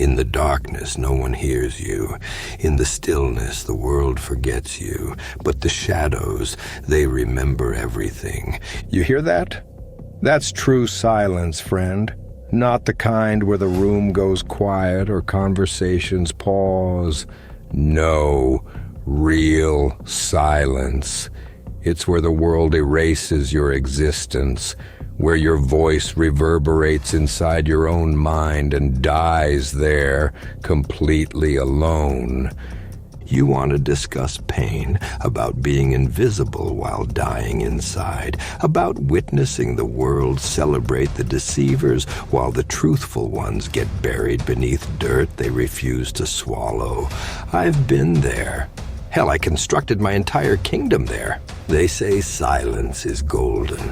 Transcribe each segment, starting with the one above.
In the darkness, no one hears you. In the stillness, the world forgets you. But the shadows, they remember everything. You hear that? That's true silence, friend. Not the kind where the room goes quiet or conversations pause. No, real silence. It's where the world erases your existence, where your voice reverberates inside your own mind and dies there, completely alone. You want to discuss pain, about being invisible while dying inside, about witnessing the world celebrate the deceivers while the truthful ones get buried beneath dirt they refuse to swallow. I've been there. Hell, I constructed my entire kingdom there. They say silence is golden.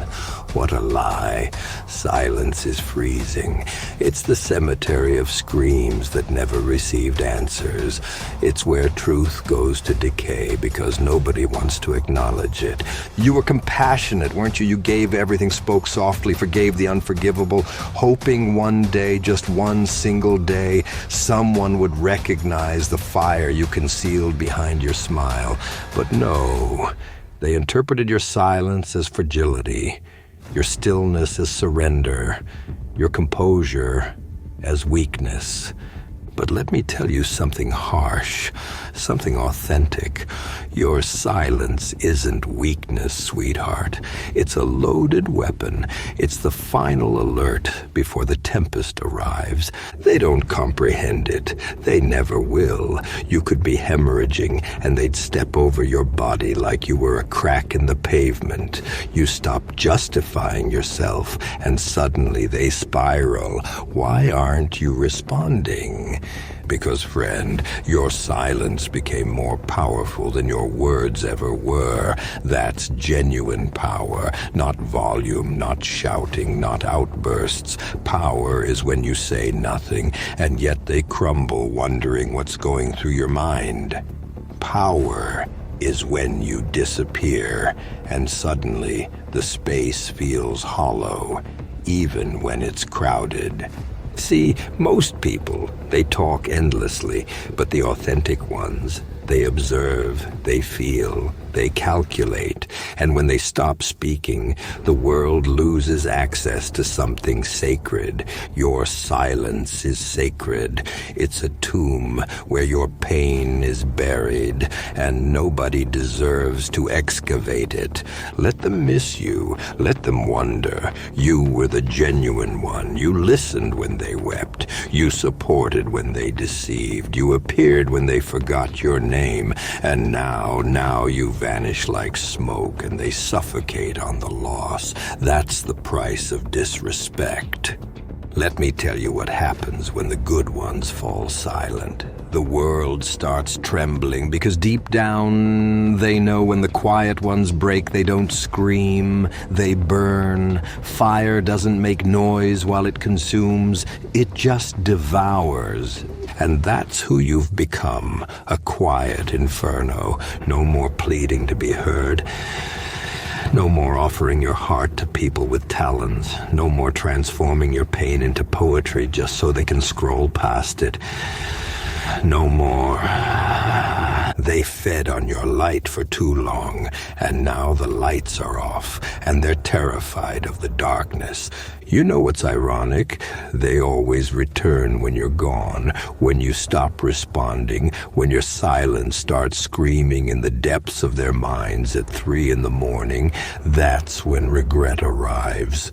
What a lie. Silence is freezing. It's the cemetery of screams that never received answers. It's where truth goes to decay because nobody wants to acknowledge it. You were compassionate, weren't you? You gave everything, spoke softly, forgave the unforgivable, hoping one day, just one single day, someone would recognize the fire you concealed behind your smile. But no, they interpreted your silence as fragility, your stillness as surrender, your composure as weakness. But let me tell you something harsh, something authentic. Your silence isn't weakness, sweetheart. It's a loaded weapon. It's the final alert before the tempest arrives. They don't comprehend it. They never will. You could be hemorrhaging, and they'd step over your body like you were a crack in the pavement. You stop justifying yourself, and suddenly they spiral. Why aren't you responding? Because, friend, your silence became more powerful than your words ever were. That's genuine power, not volume, not shouting, not outbursts. Power is when you say nothing, and yet they crumble, wondering what's going through your mind. Power is when you disappear, and suddenly the space feels hollow, even when it's crowded. See, most people, they talk endlessly, but the authentic ones, they observe, they feel, they calculate, and when they stop speaking, the world loses access to something sacred. Your silence is sacred. It's a tomb where your pain is buried, and nobody deserves to excavate it. Let them miss you. Let them wonder. You were the genuine one. You listened when they wept. You supported when they deceived. You appeared when they forgot your name. And now you vanish like smoke, and they suffocate on the loss. That's the price of disrespect. Let me tell you what happens when the good ones fall silent. The world starts trembling because deep down they know when the quiet ones break, they don't scream, they burn. Fire doesn't make noise while it consumes, it just devours. And that's who you've become, a quiet inferno. No more pleading to be heard. No more offering your heart to people with talons. No more transforming your pain into poetry just so they can scroll past it. No more. They fed on your light for too long, and now the lights are off, and they're terrified of the darkness. You know what's ironic? They always return when you're gone, when you stop responding, when your silence starts screaming in the depths of their minds at 3 a.m. That's when regret arrives.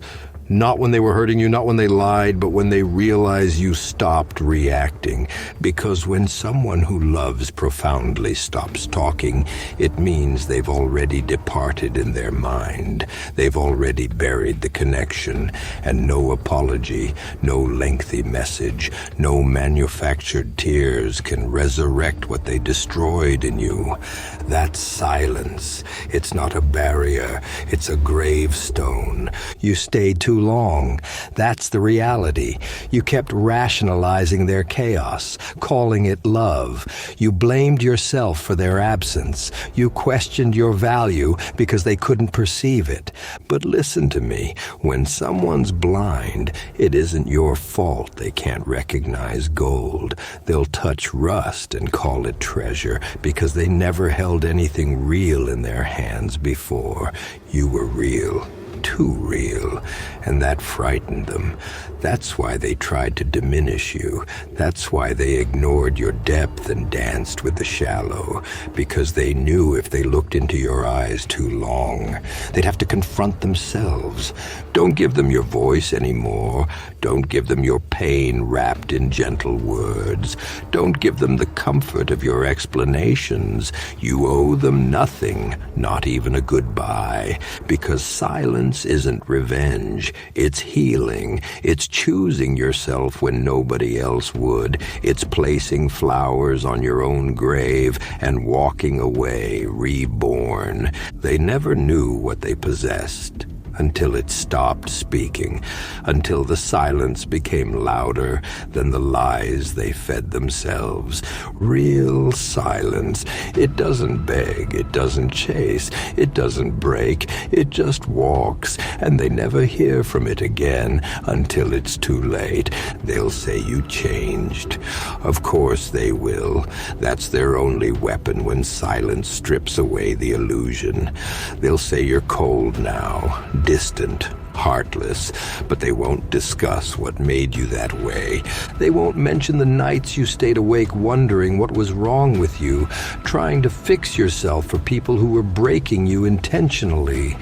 Not when they were hurting you, not when they lied, but when they realize you stopped reacting. Because when someone who loves profoundly stops talking, it means they've already departed in their mind. They've already buried the connection, and no apology, no lengthy message, no manufactured tears can resurrect what they destroyed in you. That's silence. It's not a barrier, it's a gravestone. You stayed too too long. That's the reality. You kept rationalizing their chaos, calling it love. You blamed yourself for their absence. You questioned your value because they couldn't perceive it. But listen to me. When someone's blind, it isn't your fault they can't recognize gold. They'll touch rust and call it treasure because they never held anything real in their hands before. You were real. Too real, and that frightened them. That's why they tried to diminish you. That's why they ignored your depth and danced with the shallow, because they knew if they looked into your eyes too long, they'd have to confront themselves. Don't give them your voice anymore. Don't give them your pain wrapped in gentle words. Don't give them the comfort of your explanations. You owe them nothing, not even a goodbye, because silence isn't revenge. It's healing. It's choosing yourself when nobody else would. It's placing flowers on your own grave and walking away reborn. They never knew what they possessed until it stopped speaking, until the silence became louder than the lies they fed themselves. Real silence. It doesn't beg, it doesn't chase, it doesn't break, it just walks, and they never hear from it again until it's too late. They'll say you changed. Of course they will. That's their only weapon when silence strips away the illusion. They'll say you're cold now, distant, heartless, but they won't discuss what made you that way. They won't mention the nights you stayed awake wondering what was wrong with you, trying to fix yourself for people who were breaking you intentionally.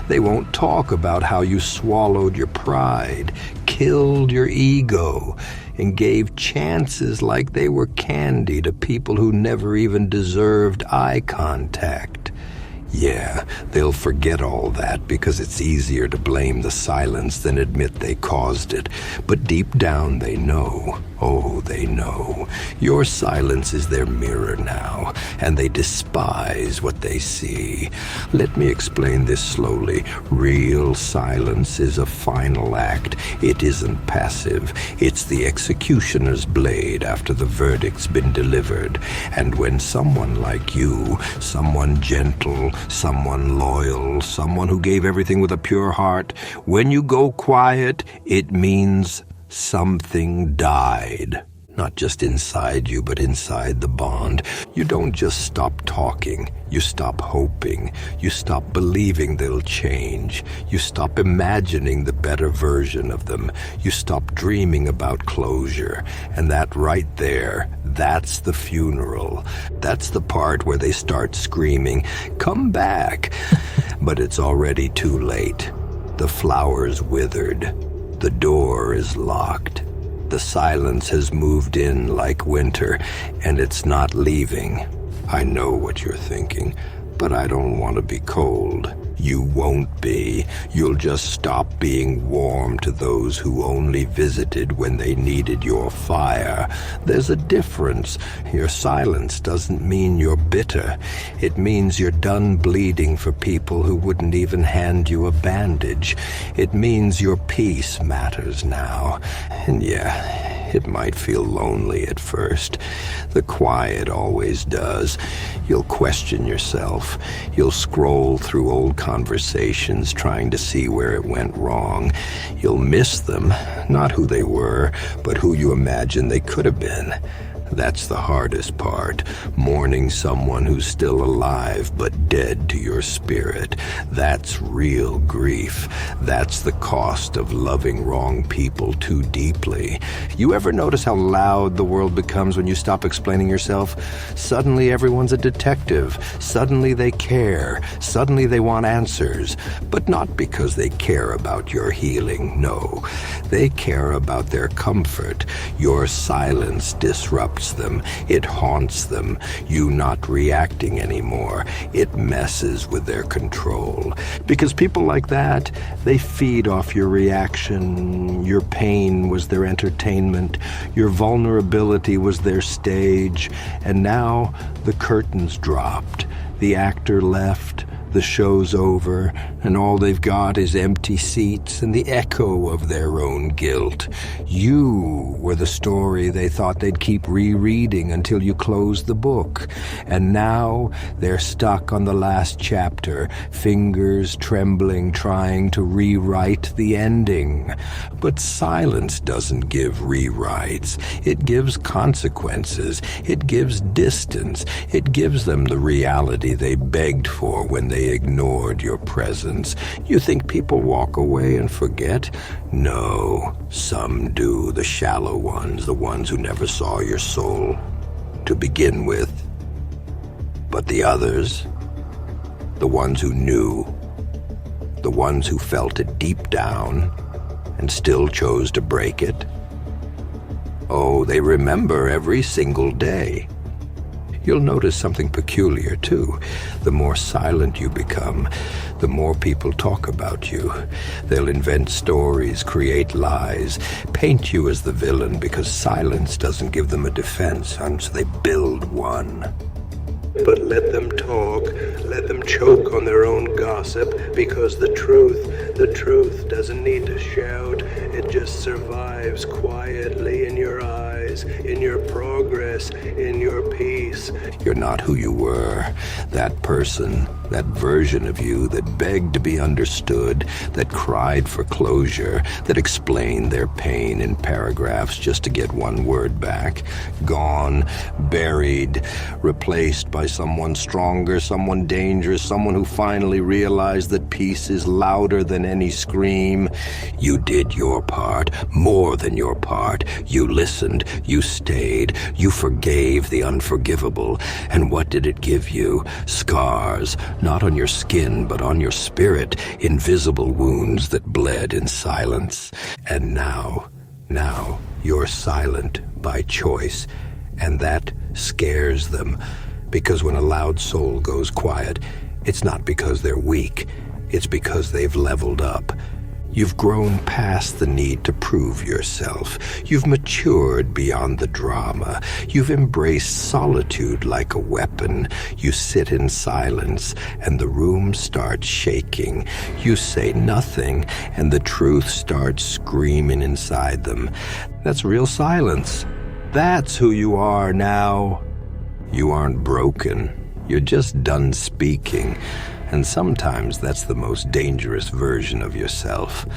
They won't talk about how you swallowed your pride, killed your ego, and gave chances like they were candy to people who never even deserved eye contact. Yeah, they'll forget all that because it's easier to blame the silence than admit they caused it. But deep down they know, oh, they know. Your silence is their mirror now, and they despise what they see. Let me explain this slowly. Real silence is a final act. It isn't passive. It's the executioner's blade after the verdict's been delivered. And when someone like you, someone gentle, someone loyal, someone who gave everything with a pure heart, when you go quiet, it means something died. Not just inside you, but inside the bond. You don't just stop talking. You stop hoping. You stop believing they'll change. You stop imagining the better version of them. You stop dreaming about closure. And that right there, that's the funeral. That's the part where they start screaming, "Come back!" But it's already too late. The flowers withered. The door is locked. The silence has moved in like winter, and it's not leaving. I know what you're thinking, but I don't want to be cold. You won't be. You'll just stop being warm to those who only visited when they needed your fire. There's a difference. Your silence doesn't mean you're bitter. It means you're done bleeding for people who wouldn't even hand you a bandage. It means your peace matters now. And yeah, it might feel lonely at first. The quiet always does. You'll question yourself. You'll scroll through old conversations trying to see where it went wrong. You'll miss them, not who they were, but who you imagine they could have been. That's the hardest part, mourning someone who's still alive but dead to your spirit. That's real grief. That's the cost of loving wrong people too deeply. You ever notice how loud the world becomes when you stop explaining yourself? Suddenly everyone's a detective. Suddenly they care. Suddenly they want answers. But not because they care about your healing, no. They care about their comfort. Your silence disrupts them. It haunts them. You not reacting anymore. It messes with their control. Because people like that, they feed off your reaction. Your pain was their entertainment. Your vulnerability was their stage. And now the curtains dropped. The actor left. The show's over, and all they've got is empty seats and the echo of their own guilt. You were the story they thought they'd keep rereading until you closed the book. And now they're stuck on the last chapter, fingers trembling, trying to rewrite the ending. But silence doesn't give rewrites. It gives consequences. It gives distance. It gives them the reality they begged for when they ignored your presence. You think people walk away and forget? No, some do, the shallow ones, the ones who never saw your soul to begin with. But the others, the ones who knew, the ones who felt it deep down and still chose to break it, oh, they remember every single day. You'll notice something peculiar, too. The more silent you become, the more people talk about you. They'll invent stories, create lies, paint you as the villain because silence doesn't give them a defense, and so they build one. But let them talk, let them choke on their own gossip, because the truth doesn't need to shout. It just survives quietly in your eyes, in your progress, in your peace. You're not who you were. That person, that version of you that begged to be understood, that cried for closure, that explained their pain in paragraphs just to get one word back. Gone, buried, replaced by someone stronger, someone dangerous, someone who finally realized that peace is louder than any scream. You did your part, more than your part. You listened, you stayed, you forgave the unforgivable. And what did it give you? Scars, not on your skin, but on your spirit, invisible wounds that bled in silence. And now you're silent by choice, and that scares them. Because when a loud soul goes quiet, it's not because they're weak, it's because they've leveled up. You've grown past the need to prove yourself. You've matured beyond the drama. You've embraced solitude like a weapon. You sit in silence, and the room starts shaking. You say nothing, and the truth starts screaming inside them. That's real silence. That's who you are now. You aren't broken. You're just done speaking. And sometimes that's the most dangerous version of yourself.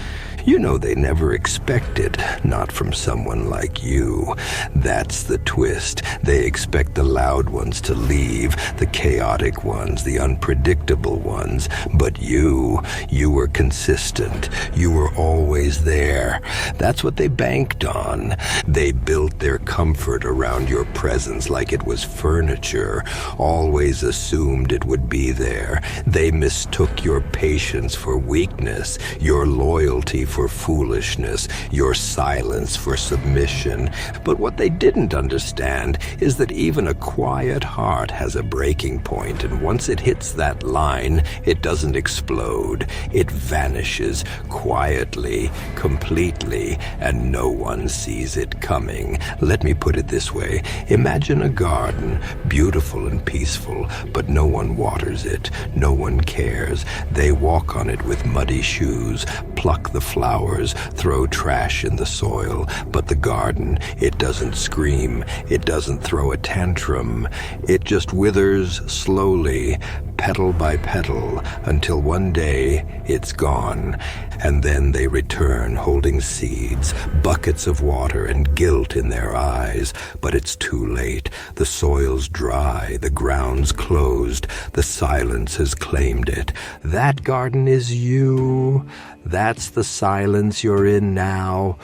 You know they never expect it, not from someone like you. That's the twist. They expect the loud ones to leave, the chaotic ones, the unpredictable ones. But you were consistent. You were always there. That's what they banked on. They built their comfort around your presence like it was furniture, always assumed it would be there. They mistook your patience for weakness, your loyalty for foolishness, your silence for submission. But what they didn't understand is that even a quiet heart has a breaking point, and once it hits that line, it doesn't explode. It vanishes quietly, completely, and no one sees it coming. Let me put it this way. Imagine a garden, beautiful and peaceful, but no one waters it. No one cares. They walk on it with muddy shoes, pluck the flowers, throw trash in the soil. But the garden, it doesn't scream. It doesn't throw a tantrum. It just withers slowly, petal by petal, until one day it's gone. And then they return holding seeds, buckets of water, and guilt in their eyes. But it's too late. The soil's dry, the ground's closed, the silence has claimed it. That garden is you. That's the silence you're in now.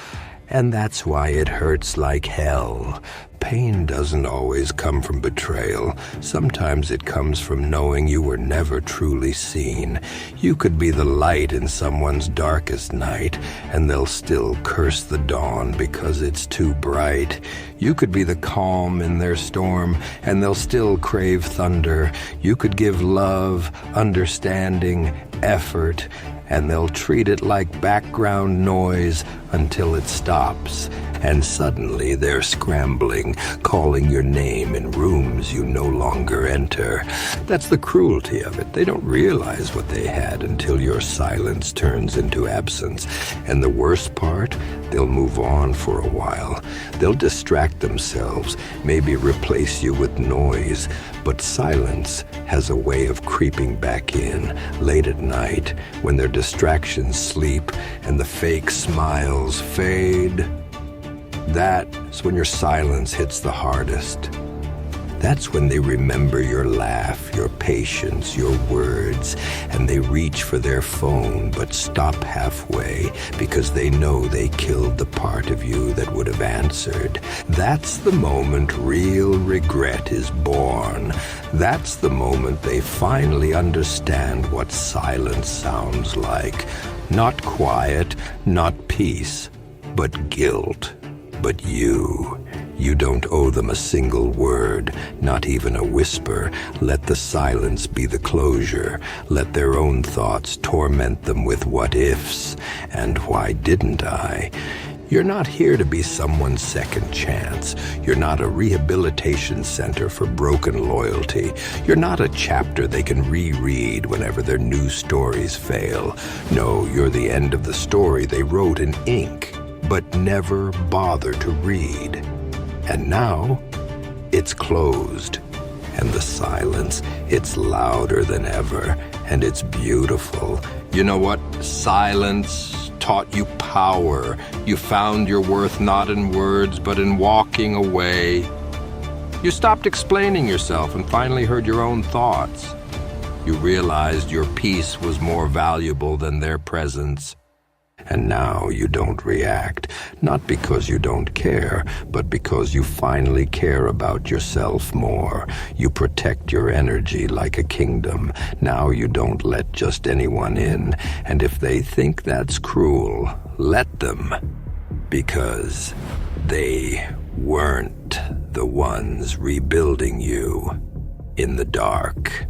And that's why it hurts like hell. Pain doesn't always come from betrayal. Sometimes it comes from knowing you were never truly seen. You could be the light in someone's darkest night, and they'll still curse the dawn because it's too bright. You could be the calm in their storm, and they'll still crave thunder. You could give love, understanding, effort, and they'll treat it like background noise until it stops. And suddenly they're scrambling, calling your name in rooms you no longer enter. That's the cruelty of it. They don't realize what they had until your silence turns into absence. And the worst part, they'll move on for a while. They'll distract themselves, maybe replace you with noise. But silence has a way of creeping back in late at night when their distractions sleep and the fake smiles fade. That's when your silence hits the hardest. That's when they remember your laugh, your patience, your words, and they reach for their phone but stop halfway because they know they killed the part of you that would have answered. That's the moment real regret is born. That's the moment they finally understand what silence sounds like. Not quiet, not peace, but guilt. But you don't owe them a single word, not even a whisper. Let the silence be the closure. Let their own thoughts torment them with what ifs. And why didn't I? You're not here to be someone's second chance. You're not a rehabilitation center for broken loyalty. You're not a chapter they can reread whenever their new stories fail. No, you're the end of the story they wrote in ink, but never bother to read. And now, it's closed. And the silence, it's louder than ever, and it's beautiful. You know what? Silence taught you power. You found your worth not in words, but in walking away. You stopped explaining yourself and finally heard your own thoughts. You realized your peace was more valuable than their presence. And now you don't react, not because you don't care, but because you finally care about yourself more. You protect your energy like a kingdom. Now you don't let just anyone in, and if they think that's cruel, let them, because they weren't the ones rebuilding you in the dark.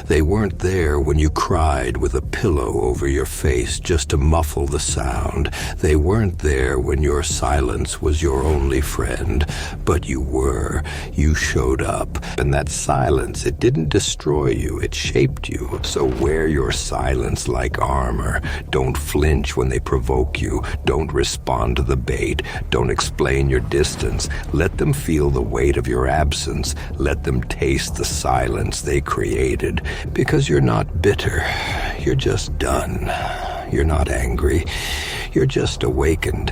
They weren't there when you cried with a pillow over your face just to muffle the sound. They weren't there when your silence was your only friend. But you were. You showed up. And that silence, it didn't destroy you. It shaped you. So wear your silence like armor. Don't flinch when they provoke you. Don't respond to the bait. Don't explain your distance. Let them feel the weight of your absence. Let them taste the silence they created. Because you're not bitter, you're just done. You're not angry, you're just awakened.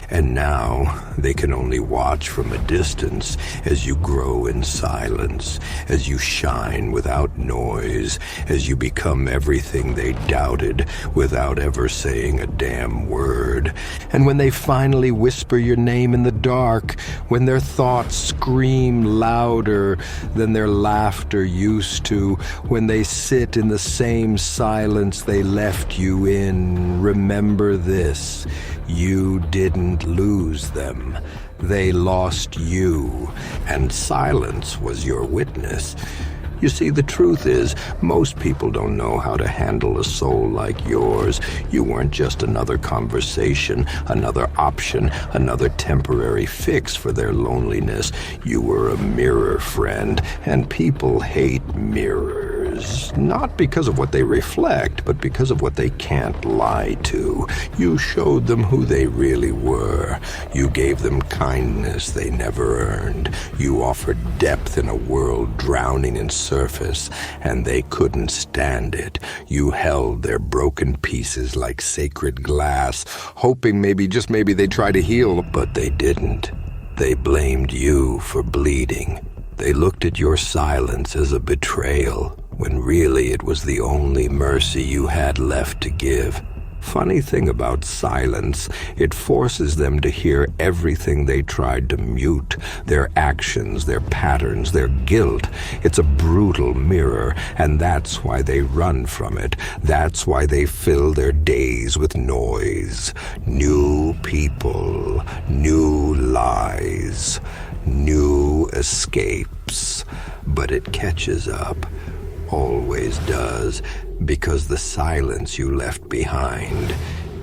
And now they can only watch from a distance as you grow in silence, as you shine without noise, as you become everything they doubted without ever saying a damn word. And when they finally whisper your name in the dark, when their thoughts scream louder than their laughter used to, when they sit in the same silence they left you in, remember this: you didn't lose them. They lost you, and silence was your witness. You see, the truth is, most people don't know how to handle a soul like yours. You weren't just another conversation, another option, another temporary fix for their loneliness. You were a mirror, friend, and people hate mirrors. Not because of what they reflect, but because of what they can't lie to. You showed them who they really were. You gave them kindness they never earned. You offered depth in a world drowning in surface, and they couldn't stand it. You held their broken pieces like sacred glass, hoping maybe, just maybe, they'd try to heal, but they didn't. They blamed you for bleeding. They looked at your silence as a betrayal, when really it was the only mercy you had left to give. Funny thing about silence, it forces them to hear everything they tried to mute, their actions, their patterns, their guilt. It's a brutal mirror, and that's why they run from it. That's why they fill their days with noise. New people, new lies, new escapes. But it catches up. Always does, because the silence you left behind,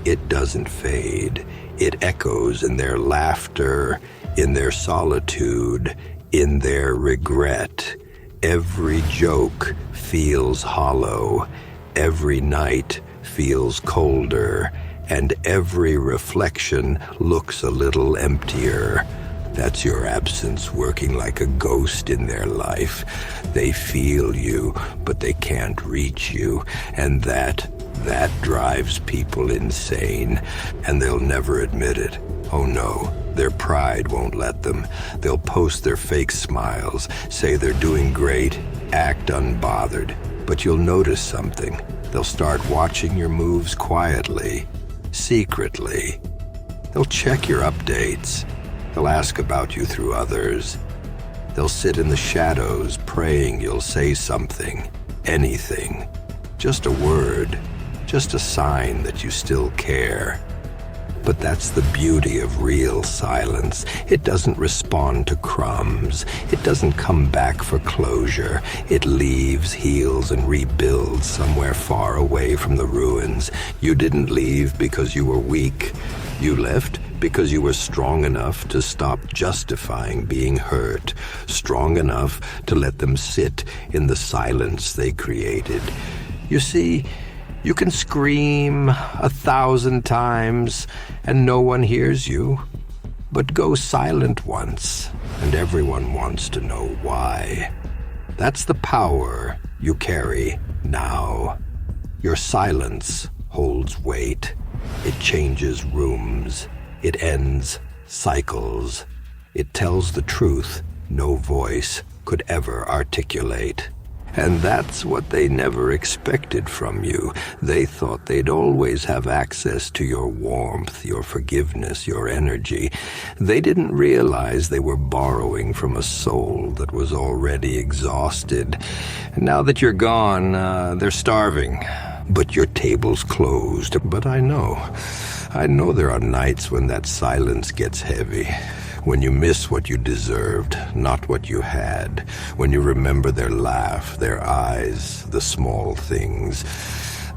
it doesn't fade. It echoes in their laughter, in their solitude, in their regret. Every joke feels hollow, every night feels colder, and every reflection looks a little emptier. That's your absence working like a ghost in their life. They feel you, but they can't reach you, and that drives people insane, and they'll never admit it. Oh no, their pride won't let them. They'll post their fake smiles, say they're doing great, act unbothered. But you'll notice something. They'll start watching your moves quietly, secretly. They'll check your updates. They'll ask about you through others. They'll sit in the shadows praying you'll say something, anything. Just a word, just a sign that you still care. But that's the beauty of real silence. It doesn't respond to crumbs. It doesn't come back for closure. It leaves, heals, and rebuilds somewhere far away from the ruins. You didn't leave because you were weak. You left because you were strong enough to stop justifying being hurt, strong enough to let them sit in the silence they created. You see, you can scream 1,000 times and no one hears you, but go silent once and everyone wants to know why. That's the power you carry now. Your silence holds weight. It changes rooms. It ends cycles. It tells the truth no voice could ever articulate. And that's what they never expected from you. They thought they'd always have access to your warmth, your forgiveness, your energy. They didn't realize they were borrowing from a soul that was already exhausted. And now that you're gone, they're starving. But your table's closed. But I know there are nights when that silence gets heavy. When you miss what you deserved, not what you had. When you remember their laugh, their eyes, the small things.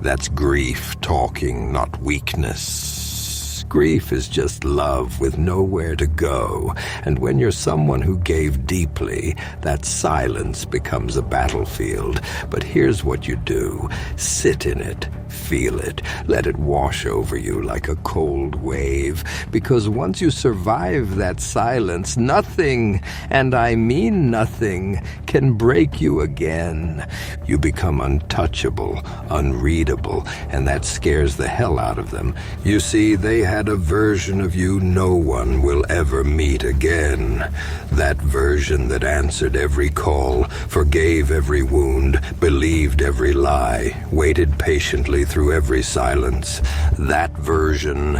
That's grief talking, not weakness. Grief is just love with nowhere to go. And when you're someone who gave deeply, that silence becomes a battlefield. But here's what you do. Sit in it. Feel it. Let it wash over you like a cold wave. Because once you survive that silence, nothing, and I mean nothing, can break you again. You become untouchable, unreadable, and that scares the hell out of them. You see, they had a version of you no one will ever meet again. That version that answered every call, forgave every wound, believed every lie, waited patiently through every silence. That version,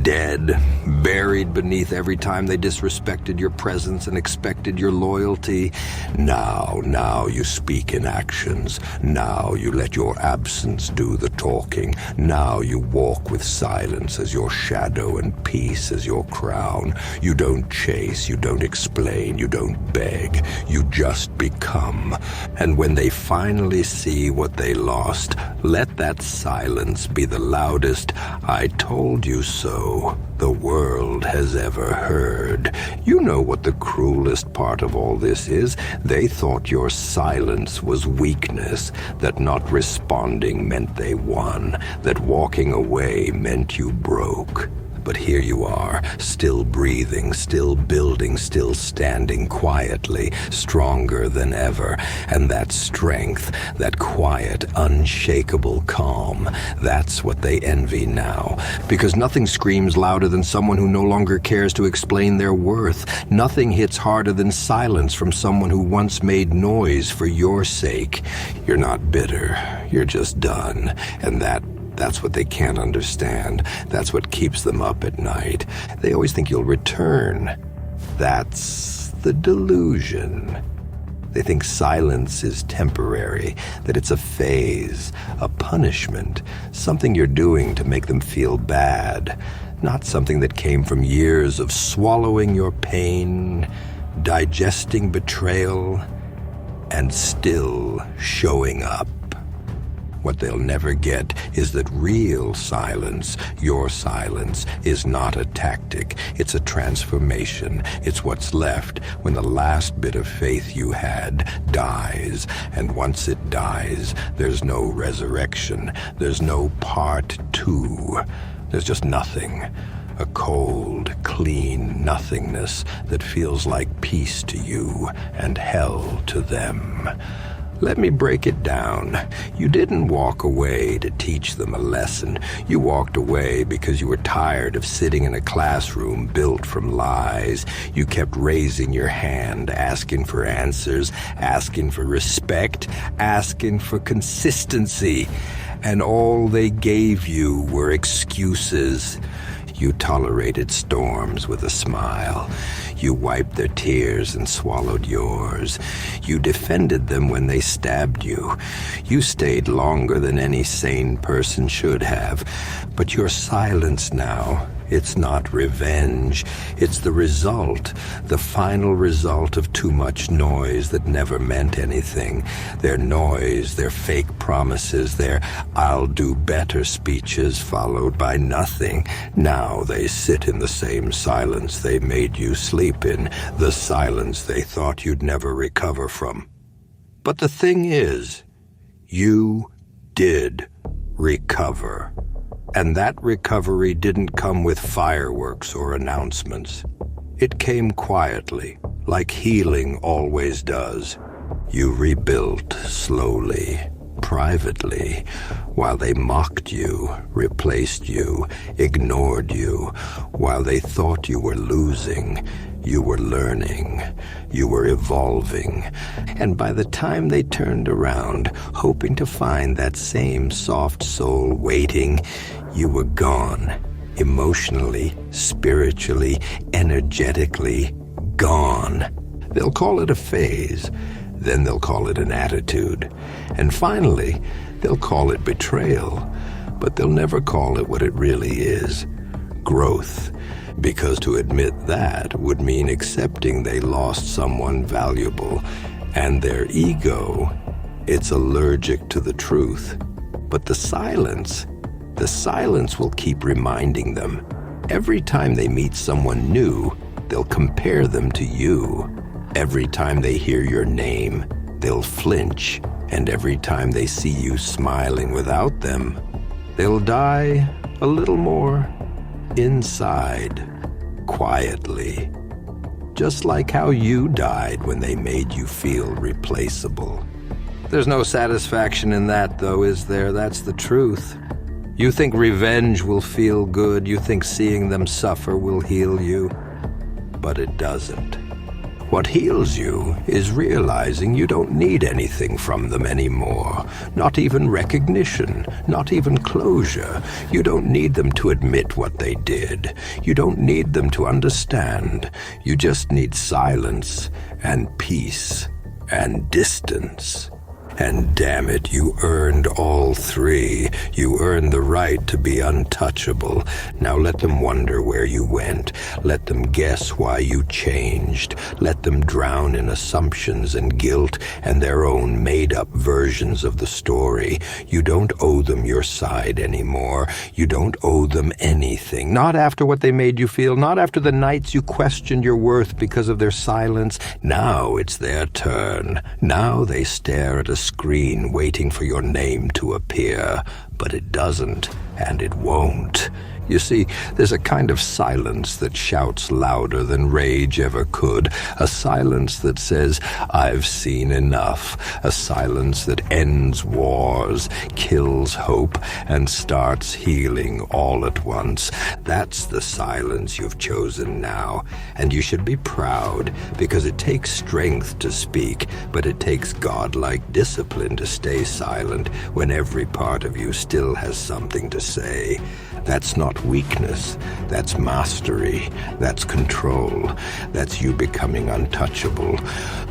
dead, buried beneath every time they disrespected your presence and expected your loyalty. Now you speak in actions. Now you let your absence do the talking. Now you walk with silence as your shadow and peace as your crown. You don't chase, you don't explain, you don't beg. You just become. And when they finally see what they lost, let that silence be the loudest "I told you so" the world has ever heard. You know what the cruelest part of all this is? They thought your silence was weakness, that not responding meant they won, that walking away meant you broke. But here you are, still breathing, still building, still standing quietly, stronger than ever. And that strength, that quiet, unshakable calm, that's what they envy now. Because nothing screams louder than someone who no longer cares to explain their worth. Nothing hits harder than silence from someone who once made noise for your sake. You're not bitter, you're just done. And that's what they can't understand. That's what keeps them up at night. They always think you'll return. That's the delusion. They think silence is temporary, that it's a phase, a punishment, something you're doing to make them feel bad, not something that came from years of swallowing your pain, digesting betrayal, and still showing up. What they'll never get is that real silence, your silence, is not a tactic. It's a transformation. It's what's left when the last bit of faith you had dies. And once it dies, there's no resurrection. There's no part two. There's just nothing. A cold, clean nothingness that feels like peace to you and hell to them. Let me break it down. You didn't walk away to teach them a lesson. You walked away because you were tired of sitting in a classroom built from lies. You kept raising your hand, asking for answers, asking for respect, asking for consistency. And all they gave you were excuses. You tolerated storms with a smile. You wiped their tears and swallowed yours. You defended them when they stabbed you. You stayed longer than any sane person should have. But your silence now, it's not revenge. It's the result, the final result of too much noise that never meant anything. Their noise, their fake promises, their "I'll do better" speeches followed by nothing. Now they sit in the same silence they made you sleep in, the silence they thought you'd never recover from. But the thing is, you did recover. And that recovery didn't come with fireworks or announcements. It came quietly, like healing always does. You rebuilt slowly, privately, while they mocked you, replaced you, ignored you, while they thought you were losing. You were learning, you were evolving, and by the time they turned around, hoping to find that same soft soul waiting, you were gone, emotionally, spiritually, energetically gone. They'll call it a phase, then they'll call it an attitude, and finally, they'll call it betrayal, but they'll never call it what it really is, growth. Because to admit that would mean accepting they lost someone valuable, and their ego, it's allergic to the truth. But the silence will keep reminding them. Every time they meet someone new, they'll compare them to you. Every time they hear your name, they'll flinch, and every time they see you smiling without them, they'll die a little more inside, quietly. Just like how you died when they made you feel replaceable. There's no satisfaction in that, though, is there? That's the truth. You think revenge will feel good. You think seeing them suffer will heal you. But it doesn't. What heals you is realizing you don't need anything from them anymore. Not even recognition, not even closure. You don't need them to admit what they did. You don't need them to understand. You just need silence and peace and distance. And damn it, you earned all three. You earned the right to be untouchable. Now let them wonder where you went. Let them guess why you changed. Let them drown in assumptions and guilt and their own made-up versions of the story. You don't owe them your side anymore. You don't owe them anything. Not after what they made you feel. Not after the nights you questioned your worth because of their silence. Now it's their turn. Now they stare at a screen waiting for your name to appear, but it doesn't, and it won't. You see, there's a kind of silence that shouts louder than rage ever could, a silence that says, "I've seen enough," a silence that ends wars, kills hope, and starts healing all at once. That's the silence you've chosen now, and you should be proud, because it takes strength to speak, but it takes godlike discipline to stay silent when every part of you still has something to say. That's not not weakness. That's mastery. That's control. That's you becoming untouchable.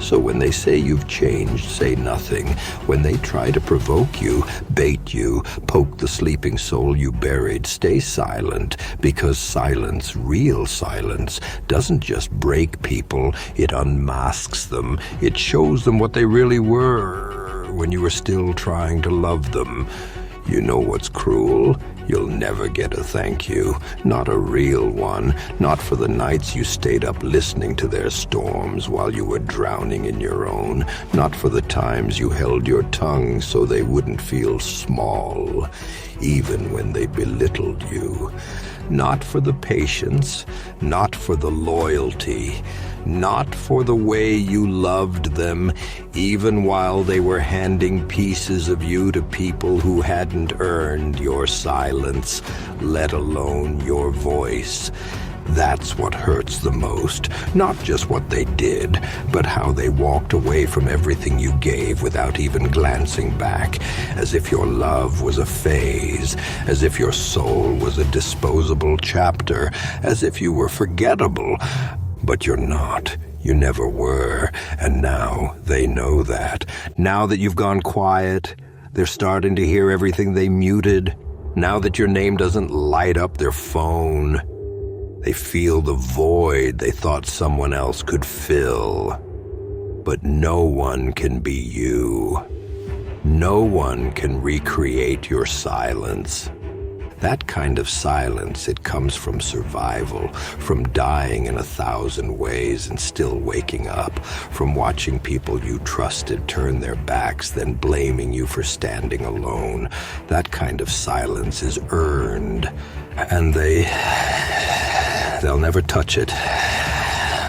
So when they say you've changed, say nothing. When they try to provoke you, bait you, poke the sleeping soul you buried, stay silent, because silence, real silence, doesn't just break people, it unmasks them. It shows them what they really were when you were still trying to love them. You know what's cruel? You'll never get a thank you. Not a real one. Not for the nights you stayed up listening to their storms while you were drowning in your own. Not for the times you held your tongue so they wouldn't feel small, even when they belittled you. Not for the patience. Not for the loyalty. Not for the way you loved them, even while they were handing pieces of you to people who hadn't earned your silence, let alone your voice. That's what hurts the most. Not just what they did, but how they walked away from everything you gave without even glancing back, as if your love was a phase, as if your soul was a disposable chapter, as if you were forgettable. But you're not. You never were. And now they know that. Now that you've gone quiet, they're starting to hear everything they muted. Now that your name doesn't light up their phone, they feel the void they thought someone else could fill. But no one can be you. No one can recreate your silence. That kind of silence, it comes from survival, from dying in 1,000 ways and still waking up, from watching people you trusted turn their backs, then blaming you for standing alone. That kind of silence is earned, and they'll never touch it.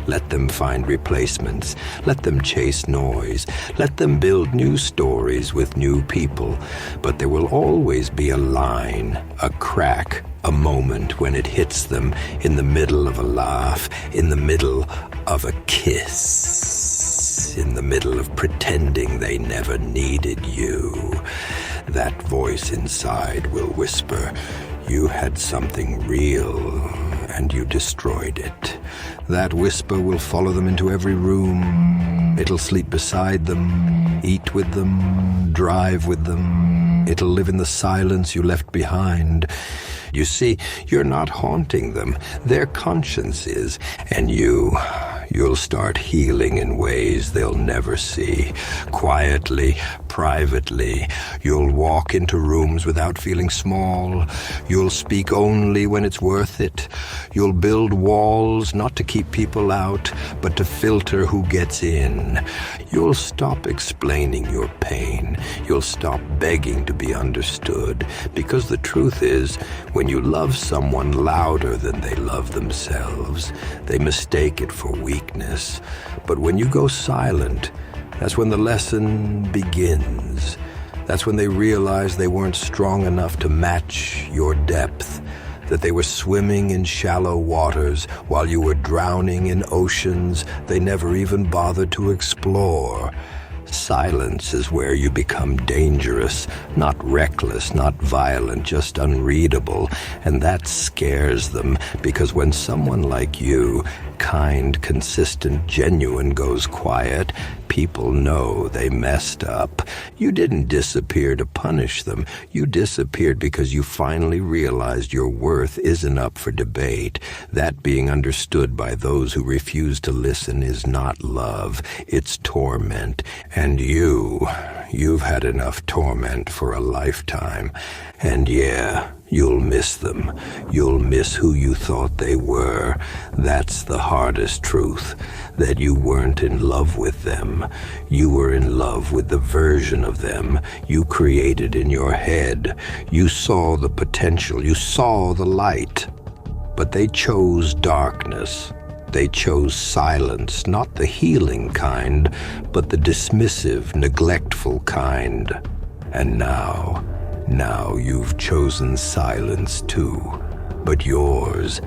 Let them find replacements. Let them chase noise. Let them build new stories with new people. But there will always be a line, a crack, a moment when it hits them, in the middle of a laugh, in the middle of a kiss, in the middle of pretending they never needed you. That voice inside will whisper, "You had something real, and you destroyed it." That whisper will follow them into every room. It'll sleep beside them, eat with them, drive with them. It'll live in the silence you left behind. You see, you're not haunting them. Their conscience is, and you'll start healing in ways they'll never see. Quietly, privately, you'll walk into rooms without feeling small. You'll speak only when it's worth it. You'll build walls not to keep people out, but to filter who gets in. You'll stop explaining your pain. You'll stop begging to be understood. Because the truth is, when you love someone louder than they love themselves, they mistake it for weakness. But when you go silent, that's when the lesson begins. That's when they realize they weren't strong enough to match your depth, that they were swimming in shallow waters while you were drowning in oceans they never even bothered to explore. Silence is where you become dangerous, not reckless, not violent, just unreadable. And that scares them, because when someone like you, kind, consistent, genuine, goes quiet, people know they messed up. You didn't disappear to punish them. You disappeared because you finally realized your worth isn't up for debate. That being understood by those who refuse to listen is not love, it's torment. And you've had enough torment for a lifetime. And yeah, you'll miss them. You'll miss who you thought they were. That's the hardest truth, that you weren't in love with them. You were in love with the version of them you created in your head. You saw the potential. You saw the light. But they chose darkness. They chose silence, not the healing kind, but the dismissive, neglectful kind. And now you've chosen silence too. But yours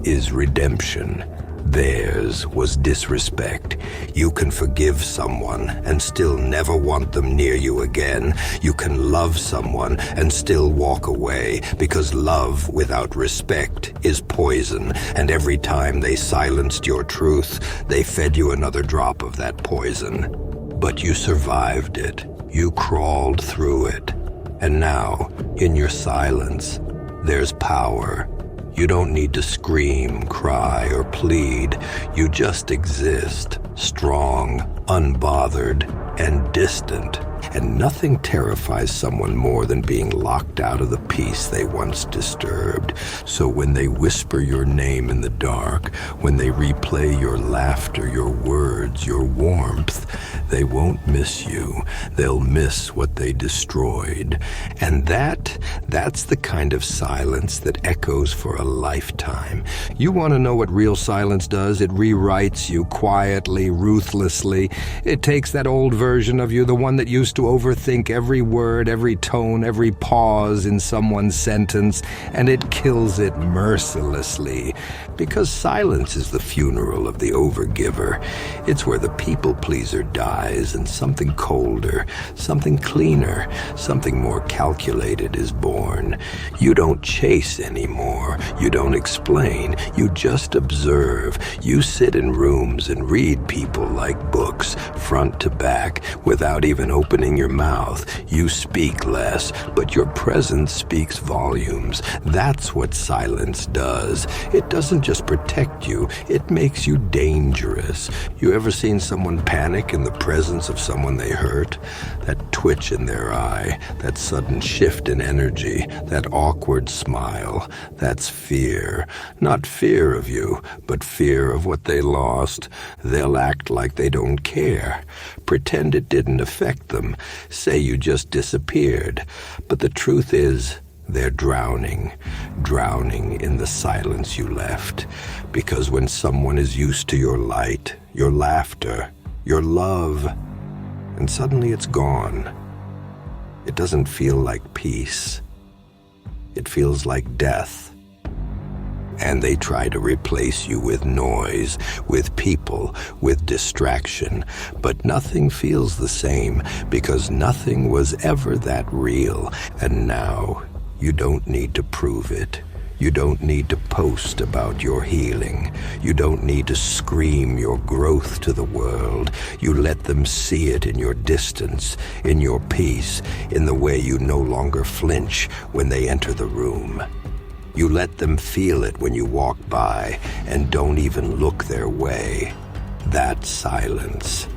is redemption. Theirs was disrespect. You can forgive someone and still never want them near you again. You can love someone and still walk away, because love without respect is poison, and every time they silenced your truth, they fed you another drop of that poison. But you survived it. You crawled through it. And now, in your silence, there's power. You don't need to scream, cry, or plead. You just exist, strong, unbothered, and distant. And nothing terrifies someone more than being locked out of the peace they once disturbed. So when they whisper your name in the dark, when they replay your laughter, your words, your warmth, they won't miss you. They'll miss what they destroyed. And that's the kind of silence that echoes for a lifetime. You want to know what real silence does? It rewrites you quietly, ruthlessly. It takes that old version of you, the one that used to overthink every word, every tone, every pause in someone's sentence, and it kills it mercilessly. Because silence is the funeral of the overgiver. It's where the people-pleaser dies and something colder, something cleaner, something more calculated is born. You don't chase anymore. You don't explain. You just observe. You sit in rooms and read people like books, front to back, without even opening your mouth. You speak less, but your presence speaks volumes. That's what silence does. It doesn't just protect you, it makes you dangerous. You ever seen someone panic in the presence of someone they hurt? That twitch in their eye, that sudden shift in energy, that awkward smile, that's fear. Not fear of you, but fear of what they lost. They'll act like they don't care. Pretend it didn't affect them. Say you just disappeared. But the truth is, they're drowning in the silence you left. Because when someone is used to your light, your laughter, your love, and suddenly it's gone, it doesn't feel like peace. It feels like death. And they try to replace you with noise, with people, with distraction. But nothing feels the same, because nothing was ever that real. And now, you don't need to prove it. You don't need to post about your healing. You don't need to scream your growth to the world. You let them see it in your distance, in your peace, in the way you no longer flinch when they enter the room. You let them feel it when you walk by and don't even look their way. That silence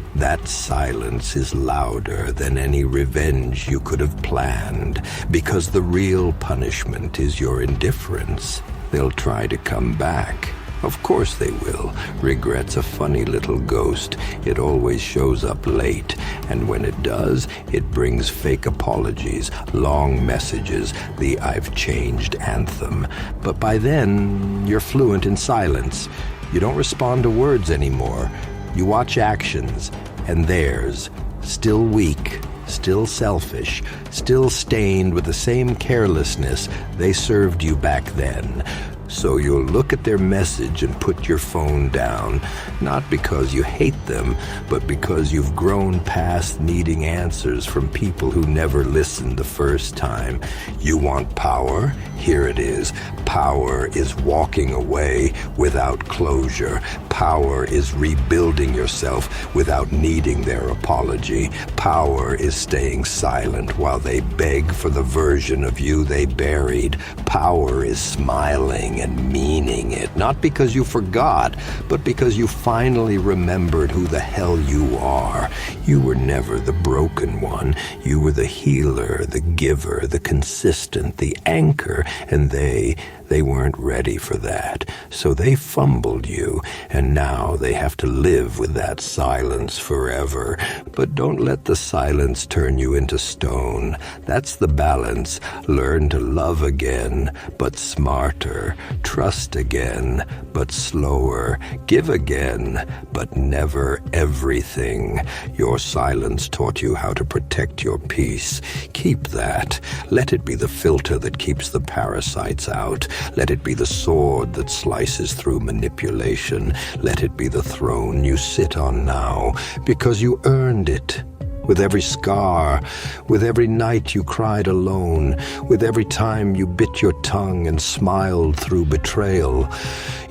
is louder than any revenge you could have planned, because the real punishment is your indifference. They'll try to come back. Of course they will. Regret's a funny little ghost. It always shows up late, and when it does, it brings fake apologies, long messages, the "I've changed" anthem. But by then, you're fluent in silence. You don't respond to words anymore. You watch actions, and theirs, still weak, still selfish, still stained with the same carelessness they served you back then. So you'll look at their message and put your phone down, not because you hate them, but because you've grown past needing answers from people who never listened the first time. You want power? Here it is. Power is walking away without closure. Power is rebuilding yourself without needing their apology. Power is staying silent while they beg for the version of you they buried. Power is smiling and meaning it, not because you forgot, but because you finally remembered who the hell you are. You were never the broken one. You were the healer, the giver, the consistent, the anchor, and they weren't ready for that. So they fumbled you, and now they have to live with that silence forever. But don't let the silence turn you into stone. That's the balance. Learn to love again, but smarter. Trust again, but slower. Give again, but never everything. Your silence taught you how to protect your peace. Keep that. Let it be the filter that keeps the parasites out. Let it be the sword that slices through manipulation. Let it be the throne you sit on now, because you earned it. With every scar, with every night you cried alone, with every time you bit your tongue and smiled through betrayal,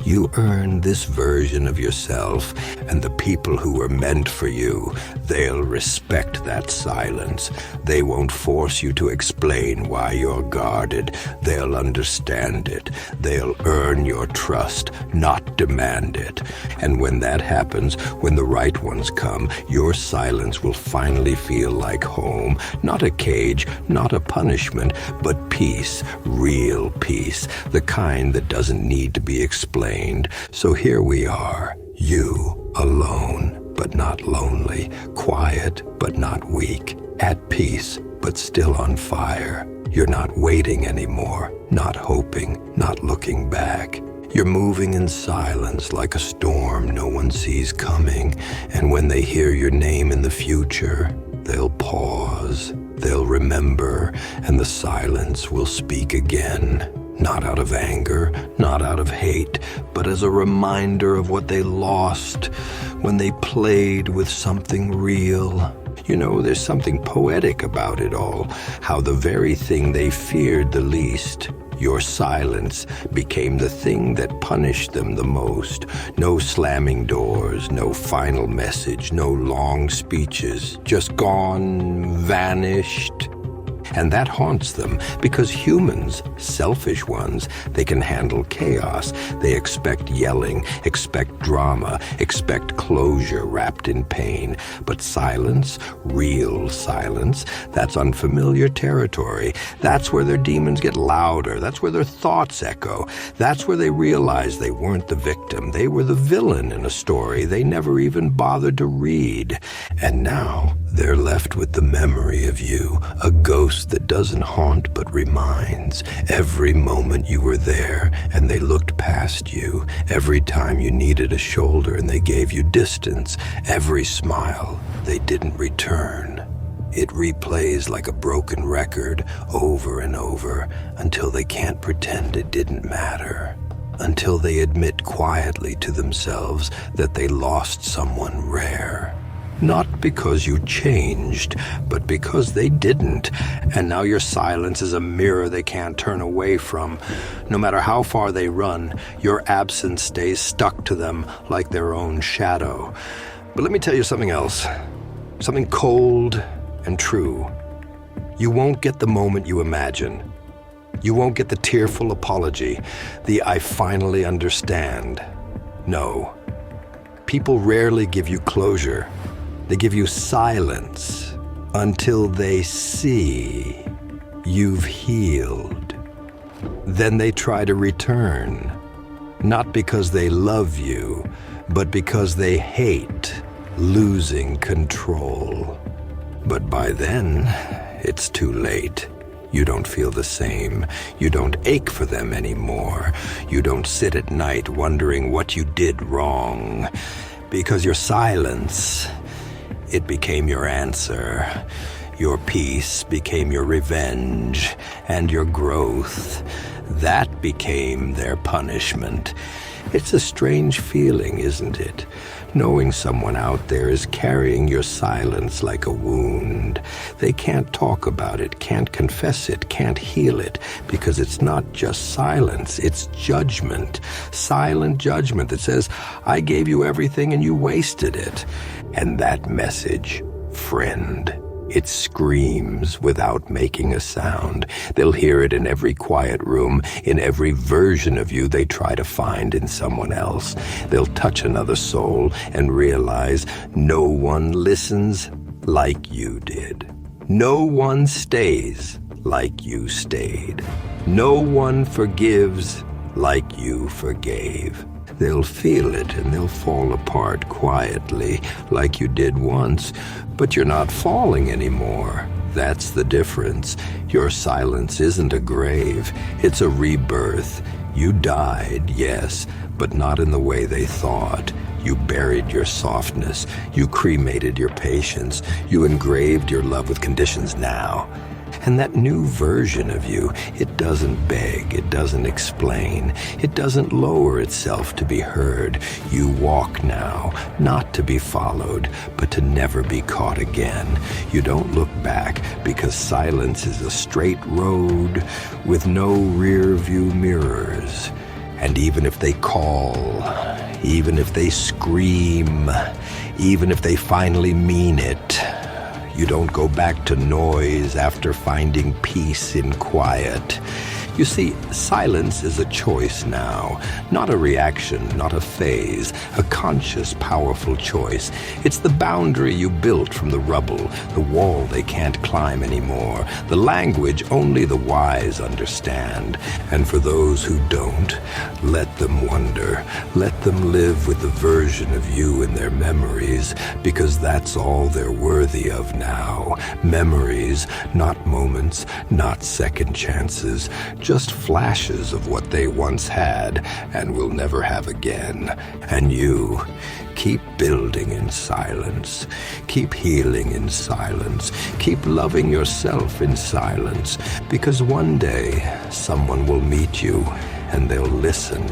you earned this version of yourself, and the people who were meant for you, they'll respect that silence. They won't force you to explain why you're guarded. They'll understand it. They'll earn your trust, not demand it. And when that happens, when the right ones come, your silence will finally feel like home. Not a cage, not a punishment, but peace, real peace, the kind that doesn't need to be explained. So here we are, you, alone, but not lonely, quiet, but not weak, at peace, but still on fire. You're not waiting anymore, not hoping, not looking back. You're moving in silence like a storm no one sees coming, and when they hear your name in the future, they'll pause, they'll remember, and the silence will speak again. Not out of anger, not out of hate, but as a reminder of what they lost when they played with something real. You know, there's something poetic about it all, how the very thing they feared the least, your silence, became the thing that punished them the most. No slamming doors, no final message, no long speeches, just gone, vanished. And that haunts them because humans, selfish ones, they can handle chaos. They expect yelling, expect drama, expect closure wrapped in pain. But silence, real silence, that's unfamiliar territory. That's where their demons get louder. That's where their thoughts echo. That's where they realize they weren't the victim. They were the villain in a story they never even bothered to read. And now they're left with the memory of you, a ghost that doesn't haunt but reminds. Every moment you were there and they looked past you. Every time you needed a shoulder and they gave you distance. Every smile they didn't return. It replays like a broken record over and over until they can't pretend it didn't matter. Until they admit quietly to themselves that they lost someone rare. Not because you changed, but because they didn't. And now your silence is a mirror they can't turn away from. No matter how far they run, your absence stays stuck to them like their own shadow. But let me tell you something else. Something cold and true. You won't get the moment you imagine. You won't get the tearful apology, the "I finally understand." No. People rarely give you closure. They give you silence until they see you've healed. Then they try to return, not because they love you, but because they hate losing control. But by then, it's too late. You don't feel the same. You don't ache for them anymore. You don't sit at night wondering what you did wrong. Because your silence, it became your answer. Your peace became your revenge, and your growth, that became their punishment. It's a strange feeling, isn't it? Knowing someone out there is carrying your silence like a wound. They can't talk about it, can't confess it, can't heal it, because it's not just silence, it's judgment. Silent judgment that says, I gave you everything and you wasted it. And that message, friend, it screams without making a sound. They'll hear it in every quiet room, in every version of you they try to find in someone else. They'll touch another soul and realize no one listens like you did. No one stays like you stayed. No one forgives like you forgave. They'll feel it and they'll fall apart quietly like you did once, but you're not falling anymore. That's the difference. Your silence isn't a grave, it's a rebirth. You died, yes, but not in the way they thought. You buried your softness, you cremated your patience, you engraved your love with conditions now. And that new version of you, it doesn't beg, it doesn't explain, it doesn't lower itself to be heard. You walk now, not to be followed, but to never be caught again. You don't look back because silence is a straight road with no rear view mirrors. And even if they call, even if they scream, even if they finally mean it, you don't go back to noise after finding peace in quiet. You see, silence is a choice now, not a reaction, not a phase, a conscious, powerful choice. It's the boundary you built from the rubble, the wall they can't climb anymore, the language only the wise understand. And for those who don't, let them wonder. Let them live with the version of you in their memories, because that's all they're worthy of now. Memories, not moments, not second chances, just flashes of what they once had and will never have again. And you, keep building in silence. Keep healing in silence. Keep loving yourself in silence. Because one day, someone will meet you and they'll listen.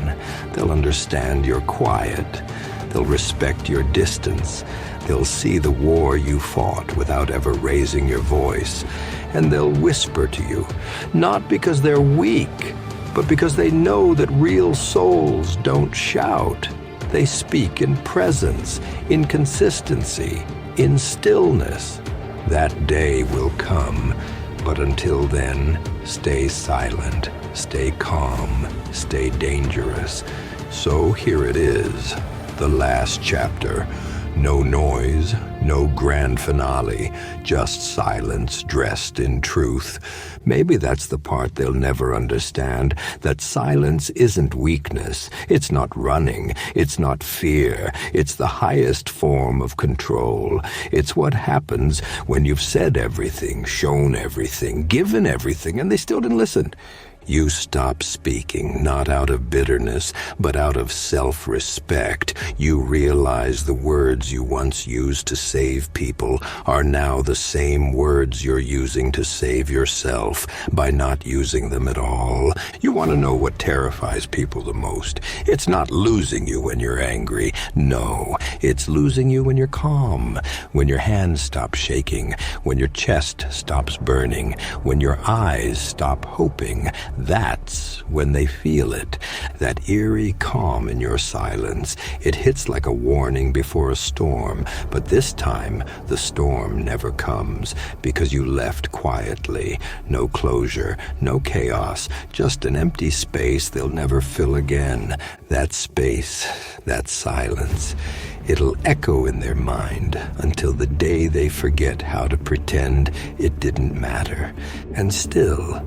They'll understand you're quiet. They'll respect your distance. They'll see the war you fought without ever raising your voice. And they'll whisper to you, not because they're weak, but because they know that real souls don't shout. They speak in presence, in consistency, in stillness. That day will come, but until then, stay silent, stay calm, stay dangerous. So here it is, the last chapter. No noise, no grand finale, just silence dressed in truth. Maybe that's the part they'll never understand, that silence isn't weakness, it's not running, it's not fear, it's the highest form of control. It's what happens when you've said everything, shown everything, given everything, and they still didn't listen. You stop speaking, not out of bitterness, but out of self-respect. You realize the words you once used to save people are now the same words you're using to save yourself by not using them at all. You want to know what terrifies people the most? It's not losing you when you're angry. No, it's losing you when you're calm, when your hands stop shaking, when your chest stops burning, when your eyes stop hoping. That's when they feel it, that eerie calm in your silence. It hits like a warning before a storm, but this time the storm never comes because you left quietly. No closure, no chaos, just an empty space they'll never fill again. That space, that silence. It'll echo in their mind until the day they forget how to pretend it didn't matter. And still,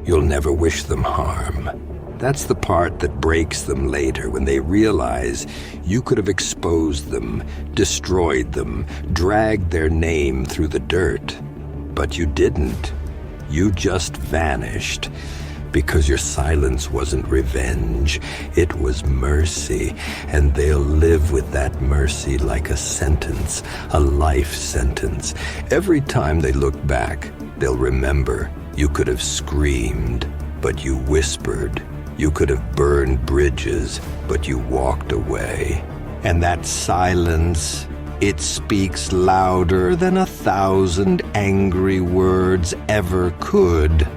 you'll never wish them harm. That's the part that breaks them later, when they realize you could have exposed them, destroyed them, dragged their name through the dirt. But you didn't. You just vanished. Because your silence wasn't revenge, it was mercy, and they'll live with that mercy like a sentence, a life sentence. Every time they look back, they'll remember you could have screamed, but you whispered. You could have burned bridges, but you walked away. And that silence, it speaks louder than 1,000 angry words ever could.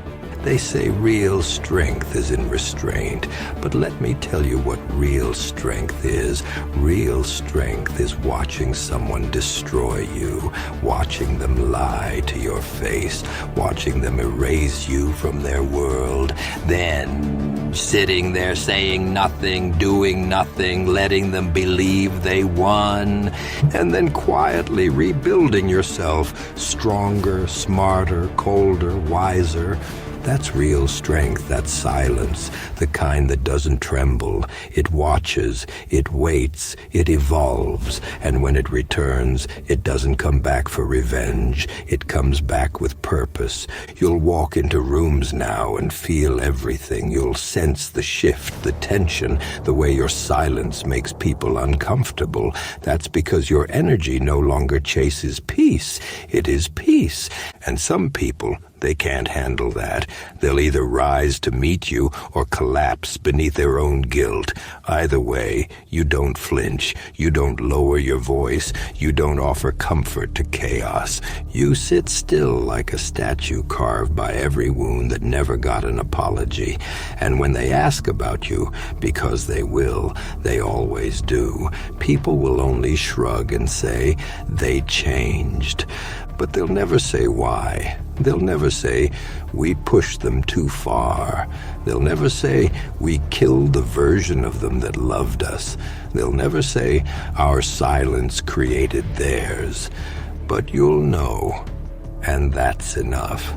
They say real strength is in restraint, but let me tell you what real strength is. Real strength is watching someone destroy you, watching them lie to your face, watching them erase you from their world, then sitting there saying nothing, doing nothing, letting them believe they won, and then quietly rebuilding yourself, stronger, smarter, colder, wiser. That's real strength, that's silence, the kind that doesn't tremble. It watches, it waits, it evolves, and when it returns, it doesn't come back for revenge. It comes back with purpose. You'll walk into rooms now and feel everything. You'll sense the shift, the tension, the way your silence makes people uncomfortable. That's because your energy no longer chases peace. It is peace. And some people, They can't handle that. They'll either rise to meet you or collapse beneath their own guilt. Either way, you don't flinch. You don't lower your voice. You don't offer comfort to chaos. You sit still like a statue carved by every wound that never got an apology. And when they ask about you, because they will, they always do, people will only shrug and say they changed. But they'll never say why. They'll never say we pushed them too far. They'll never say we killed the version of them that loved us. They'll never say our silence created theirs. But you'll know, and that's enough.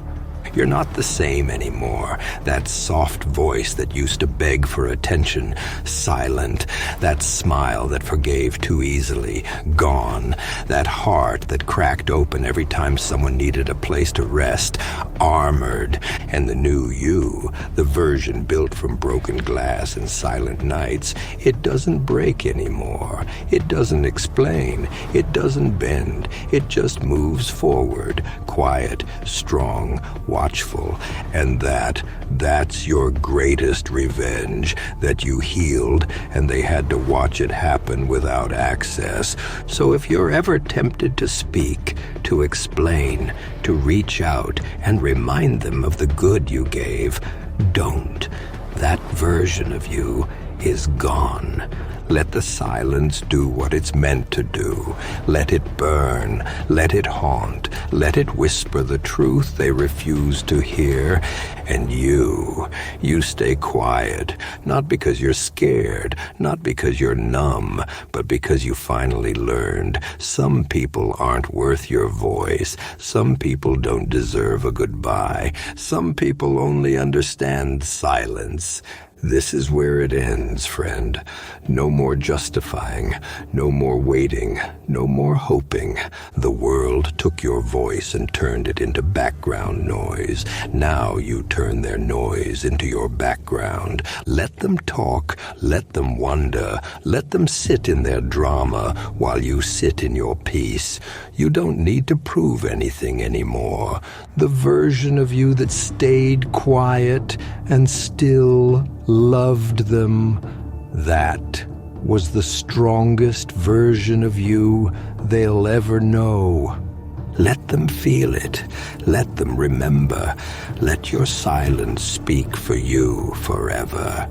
You're not the same anymore. That soft voice that used to beg for attention, silent. That smile that forgave too easily, gone. That heart that cracked open every time someone needed a place to rest, armored. And the new you, the version built from broken glass and silent nights, it doesn't break anymore. It doesn't explain. It doesn't bend. It just moves forward, quiet, strong, watchful, and that's your greatest revenge, that you healed and they had to watch it happen without access. So if you're ever tempted to speak, to explain, to reach out and remind them of the good you gave, don't. That version of you is gone. Let the silence do what it's meant to do. Let it burn. Let it haunt. Let it whisper the truth they refuse to hear. And you stay quiet, not because you're scared, not because you're numb, but because you finally learned some people aren't worth your voice. Some people don't deserve a goodbye. Some people only understand silence. This is where it ends, friend. No more justifying, no more waiting, no more hoping. The world took your voice and turned it into background noise. Now you turn their noise into your background. Let them talk, let them wonder, let them sit in their drama while you sit in your peace. You don't need to prove anything anymore. The version of you that stayed quiet and still loved them, that was the strongest version of you they'll ever know. Let them feel it. Let them remember. Let your silence speak for you forever.